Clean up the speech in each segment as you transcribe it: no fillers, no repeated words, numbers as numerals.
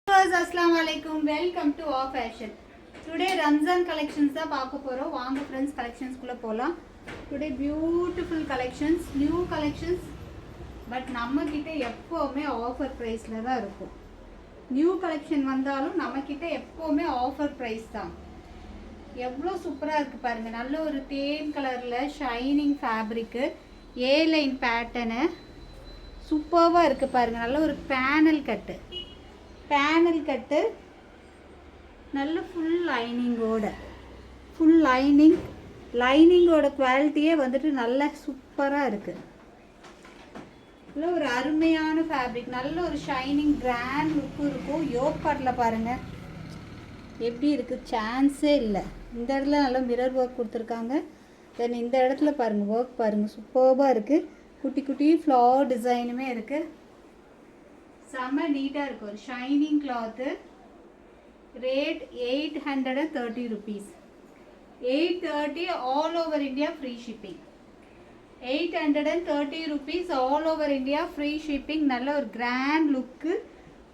Assalamualaikum. Welcome to All Fashion. Today Ramzan collections தான் பார்க்க போறோம். வாங்க friends collections குள்ள போலாம். Today beautiful collections, new collections. But நம்ம கிட்ட எப்பவுமே ஆஃபர் பிரைஸ்ல தான் இருக்கும். நியூ கலெக்ஷன் வந்தாலும் நம்ம கிட்ட எப்பவுமே ஆஃபர் பிரைஸ் தான். எவ்வளோ சூப்பரா இருக்கு பாருங்க. நல்ல ஒரு தேன் கலர்ல ஷைனிங் ஃபேப்ரிக், ஏ லைன் பேட்டர்னு சூப்பர்வா இருக்கு பாருங்க. நல்ல ஒரு பேனல் கட்டு நல்ல ஃபுல் லைனிங்கோட குவாலிட்டியே வந்துட்டு நல்ல சூப்பராக இருக்குது. நல்ல ஒரு அருமையான ஃபேப்ரிக், நல்ல ஒரு ஷைனிங் கிராண்ட் லுக்கு இருக்கும். யோக் பார்ட்டில் பாருங்கள் எப்படி இருக்குது, சான்ஸே இல்லை. இந்த இடத்துல நல்ல மிரர் ஒர்க் கொடுத்துருக்காங்க. தென் இந்த இடத்துல பாருங்கள் ஒர்க் பாருங்கள், சூப்பராக இருக்குது. குட்டி குட்டி ஃப்ளவர் டிசைனுமே இருக்குது. செம்ம நீட்டாக இருக்குது. ஒரு shining cloth. Rate 830 rupees. 830 all over India free shipping. 830 rupees all over India free shipping. நல்ல ஒரு grand look.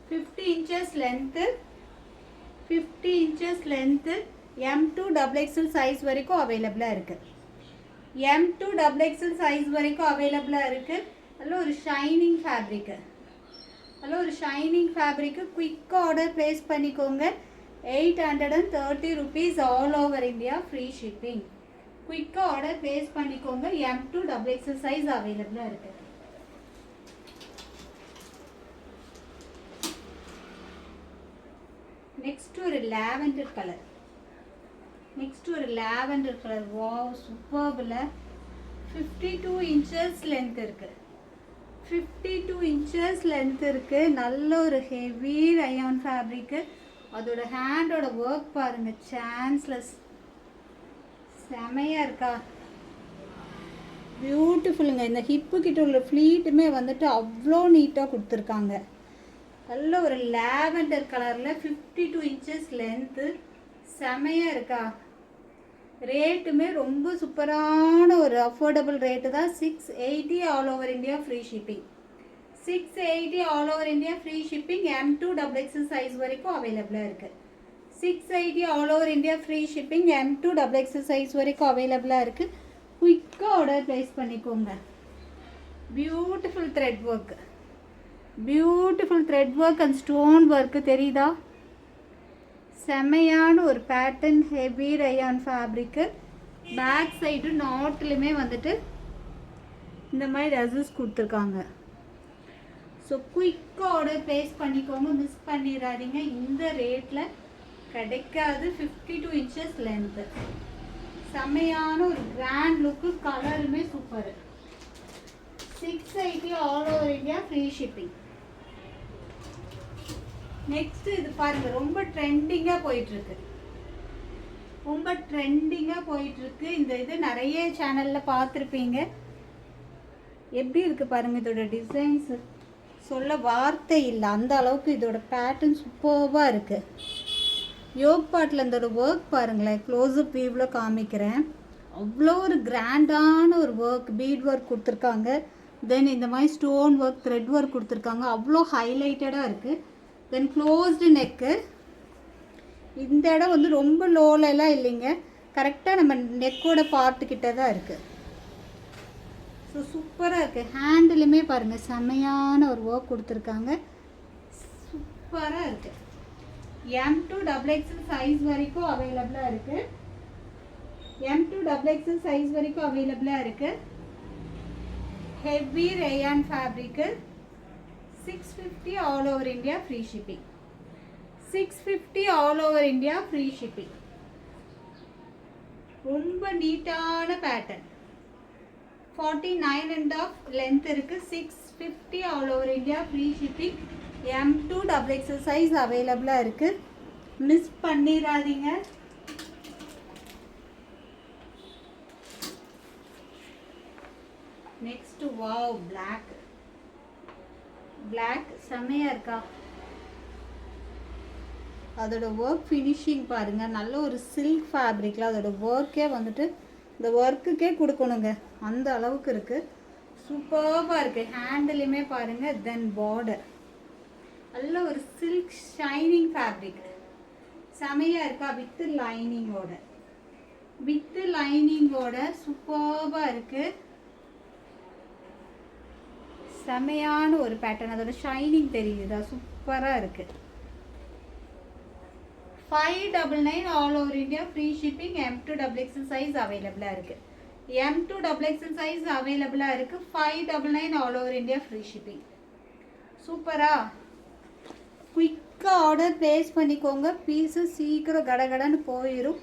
50 inches length, 50 inches length. M2 XXL size வரைக்கும் அவைலபிளாக இருக்குது. M2 XXL சைஸ் வரைக்கும் அவைலபிளாக இருக்குது. நல்ல ஒரு ஷைனிங் ஃபேப்ரிக்கு. ஹலோ ஒரு ஷைனிங் ஃபேப்ரிக்கு குயிக்காக ஆர்டர் ப்ளேஸ் பண்ணிக்கோங்க. 830 rupees all over India free shipping. குயிக்காக ஆர்டர் ப்ளேஸ் பண்ணிக்கோங்க. M2 XXL சைஸ் அவைலபிளாக இருக்குது. நெக்ஸ்ட் ஒரு லாவெண்டர் கலர். வாவ் சூப்பர்பில். 52 inches லென்த் இருக்குது. 52 inches லென்த் இருக்குது. நல்ல ஒரு ஹெவி ரயான் ஃபேப்ரிக்கு. அதோட ஹேண்டோட ஒர்க் பாருங்கள், சான்ஸ்லெஸ். செமையாக இருக்கா, பியூட்டிஃபுல்லுங்க. இந்த ஹிப்பு கிட்ட உள்ள ஃப்ளீட்டுமே வந்துட்டு அவ்வளோ நீட்டாக கொடுத்துருக்காங்க. நல்ல ஒரு லாவெண்டர் கலரில் 52 inches லென்த்து. செமையாக இருக்கா. ரேட்டுமே ரொம்ப சூப்பரான ஒரு அஃபோர்டபுள் ரேட்டு தான். 680 all over India free shipping. 680 all over India free shipping. M2 XXL size வரைக்கும் அவைலபிளாக இருக்குது. 680 all over India free shipping. M2 XXL size வரைக்கும் அவைலபிளாக இருக்குது. குயிக்காக ஆர்டர் ப்ளேஸ் பண்ணிக்கோங்க. Beautiful thread work and stone work தெரியுதா? செமையான ஒரு pattern, heavy rayon fabric. Back side நாட்லையுமே வந்துட்டு இந்த மாதிரி ரசஸ் கொடுத்துருக்காங்க. ஸோ குயிக்காக ஆர்டர் ப்ளேஸ் பண்ணிக்கோங்க, மிஸ் பண்ணிடாதீங்க. இந்த ரேட்டில் கிடைக்காது. 52 inches லென்த்து. செமையான ஒரு கிராண்ட் லுக்கு, கலருமே super. 680 all over India free shipping. Next இது பாருங்க, ரொம்ப ட்ரெண்டிங்காக போயிட்டுருக்கு. இந்த இது நிறைய சேனலில் பார்த்துருப்பீங்க. எப்படி இருக்குது பாருங்கள். இதோட டிசைன்ஸ் சொல்ல வார்த்தை இல்லை, அந்த அளவுக்கு இதோட பேட்டர்ன் சூப்பராக இருக்குது. யோக் பார்ட்டில் இதோட ஒர்க் பாருங்களேன், க்ளோஸ்அப் வியூவில் காமிக்கிறேன். அவ்வளோ ஒரு கிராண்டான ஒரு ஒர்க், பீட் ஒர்க் கொடுத்துருக்காங்க. தென் இந்த மாதிரி ஸ்டோன் ஒர்க், த்ரெட் ஒர்க் கொடுத்துருக்காங்க. அவ்வளோ ஹைலைட்டடாக இருக்குது. தென் க்ளோஸ்டு நெக்கு. இந்த இடம் வந்து ரொம்ப லோலெல்லாம் இல்லைங்க, கரெக்டாக நம்ம நெக்கோட பார்ட்டுக்கிட்ட தான் இருக்குது. ஸோ சூப்பராக இருக்குது. ஹேண்டிலுமே பாருங்கள், செமையான ஒரு ஒர்க் கொடுத்துருக்காங்க. சூப்பராக இருக்குது. M2 XXL சைஸ் வரைக்கும் அவைலபிளாக இருக்குது. M2 XXL சைஸ் வரைக்கும் அவைலபிளாக இருக்குது. Heavy rayon fabric. 650 all over India free shipping. 650 all over India free shipping. ரொம்ப நீட்டான பேட்டர்ன். 49.5 லென்த் இருக்கு. 650 all over India free shipping. M2 XXL size அவைலபிளா இருக்கு, மிஸ் பண்ணிடாதீங்க. நெக்ஸ்ட் வாவ் பிளாக் செமையாக இருக்கா. அதோட ஒர்க் ஃபினிஷிங் பாருங்கள். நல்ல ஒரு சில்க் ஃபேப்ரிக்கில் அதோட ஒர்க்கே வந்துட்டு இந்த ஒர்க்குக்கே கொடுக்கணுங்க, அந்த அளவுக்கு இருக்குது. சூப்பராக இருக்குது. ஹேண்டிலுமே பாருங்கள். தென் பார்டர் நல்ல ஒரு சில்க் ஷைனிங் ஃபேப்ரிக். செமையாக இருக்கா? வித்து லைனிங்கோட, வித்து லைனிங்கோட சூப்பராக இருக்குது. செமையான ஒரு பேட்டர்ன். அதோட ஷைனிங் தெரியுதா? சூப்பராக இருக்குது. 599 all over India free shipping. M2XXL size அவைலபிளாக இருக்குது. M2XXL சைஸ் அவைலபிளாக இருக்குது. 599 all over India free shipping. சூப்பரா? குயிக்காக ஆர்டர் ப்ளேஸ் பண்ணிக்கோங்க. பீஸு சீக்கிரம் கடகடன்னு போயிடும்.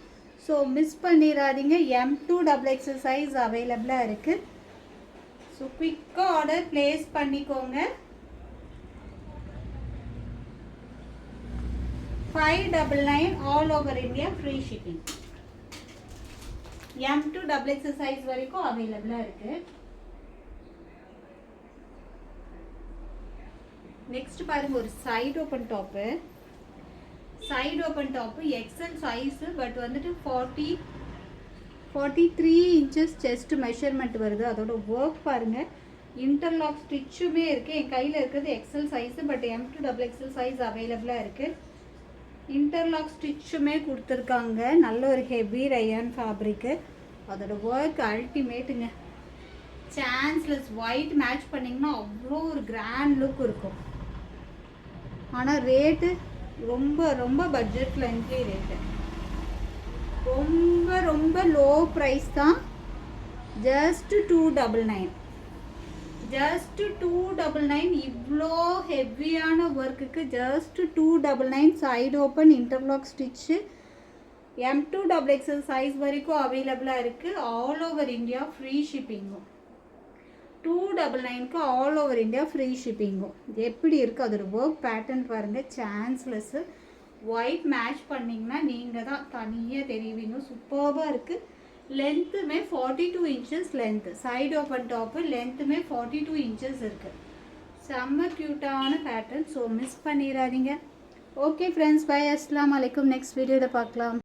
ஸோ மிஸ் பண்ணிடாதீங்க. M2XXL சைஸ் அவைலபிளாக இருக்குது. ஸோ குயிக்காக ஆர்டர் ப்ளேஸ் பண்ணிக்கோங்க. 599 all over India free shipping. M2XXL size வரைக்கும் அவைலபிளாக இருக்குது. நெக்ஸ்ட் பாருங்க, ஒரு side open top. Side open top XL size. But வந்துட்டு 43 இன்ச்சஸ் செஸ்ட் மெஷர்மெண்ட் வருது. அதோட ஒர்க் பாருங்கள். இன்டர்லாக் ஸ்டிச்சுமே இருக்குது. என் கையில் இருக்கிறது XL size. But M2XXL size அவைலபிளாக இருக்குது. இன்டர்லாக் ஸ்டிச்சுமே கொடுத்துருக்காங்க. நல்ல ஒரு ஹெவி ரயான் ஃபேப்ரிக்கு. அதோட ஒர்க் அல்டிமேட்டுங்க. சான்ஸ்லெஸ். ஒயிட் மேட்ச் பண்ணிங்கன்னா அவ்வளோ ஒரு கிராண்ட் லுக் இருக்கும். ஆனால் ரேட்டு ரொம்ப ரொம்ப பட்ஜெட் ஃப்ரெண்ட்லி ரேட்டு. ரொம்ப ரொம்ப லோ ப்ரைஸ் தான். ஜஸ்ட் 299. ஜஸ்ட் 299. இவ்வளோ ஹெவியான ஒர்க்குக்கு just 299. Side open interlock stitch. M2XXL size வரைக்கும் அவைலபிளாக இருக்குது. ஆல் ஓவர் இந்தியா ஃப்ரீ ஷிப்பிங்கும். 299க்கு ஆல் ஓவர் இந்தியா ஃப்ரீ ஷிப்பிங்கும். எப்படி இருக்குது அதோட ஒர்க் பேட்டர்ன் பாருங்கள். சான்ஸ்லெஸ்ஸு. ஒயிட் மேட்ச் பண்ணிங்கன்னா நீங்கள் தான் தனியாக தெரிவிங்க. சூப்பராக இருக்குது. லென்த்துமே 42 inches length. Side open top லென்த்துமே 42 இன்ச்சஸ் இருக்குது. செம்ம க்யூட்டான பேட்டர்ன். ஸோ மிஸ் பண்ணிடாதீங்க. Okay friends, bye. அஸ்ஸலாமு அலைக்கும். நெக்ஸ்ட் வீடியோவில் பார்க்கலாம்.